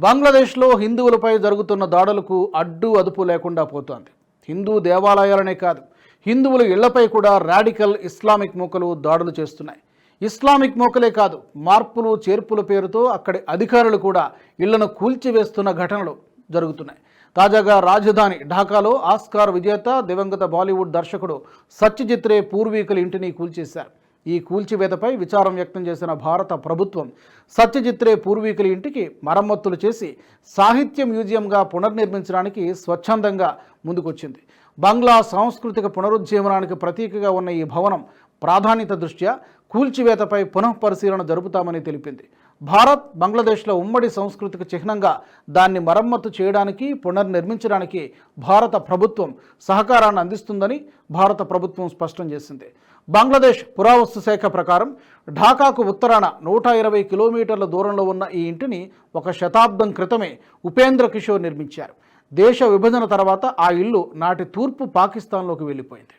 బంగ్లాదేశ్లో హిందువులపై జరుగుతున్న దాడులకు అడ్డు అదుపు లేకుండా పోతోంది. హిందూ దేవాలయాలనే కాదు, హిందువుల ఇళ్లపై కూడా రాడికల్ ఇస్లామిక్ మూకలు దాడులు చేస్తున్నాయి. ఇస్లామిక్ మూకలే కాదు, మార్పులు చేర్పుల పేరుతో అక్కడి అధికారులు కూడా ఇళ్లను కూల్చివేస్తున్న ఘటనలు జరుగుతున్నాయి. తాజాగా రాజధాని ఢాకాలో ఆస్కార్ విజేత దివంగత బాలీవుడ్ దర్శకుడు సత్యజిత్ రే పూర్వీకుల ఇంటిని కూల్చేశారు. ఈ కూల్చివేతపై విచారం వ్యక్తం చేసిన భారత ప్రభుత్వం సత్యజిత్ రే పూర్వీకుల ఇంటికి మరమ్మతులు చేసి సాహిత్య మ్యూజియంగా పునర్నిర్మించడానికి స్వచ్ఛందంగా ముందుకొచ్చింది. బంగ్లా సాంస్కృతిక పునరుజ్జీవనానికి ప్రతీకగా ఉన్న ఈ భవనం ప్రాధాన్యత దృష్ట్యా కూల్చివేతపై పునఃపరిశీలన జరుపుతామని తెలిపింది. భారత్ బంగ్లాదేశ్ల ఉమ్మడి సంస్కృతికి చిహ్నంగా దాన్ని మరమ్మతు చేయడానికి పునర్నిర్మించడానికి భారత ప్రభుత్వం సహకారాన్ని అందిస్తుందని భారత ప్రభుత్వం స్పష్టం చేసింది. బంగ్లాదేశ్ పురావస్తు శాఖ ప్రకారం ఢాకాకు ఉత్తరాన 120 కిలోమీటర్ల దూరంలో ఉన్న ఈ ఇంటిని ఒక శతాబ్దం క్రితమే ఉపేంద్ర కిషోర్ నిర్మించారు. దేశ విభజన తర్వాత ఆ ఇల్లు నాటి తూర్పు పాకిస్తాన్లోకి వెళ్ళిపోయింది.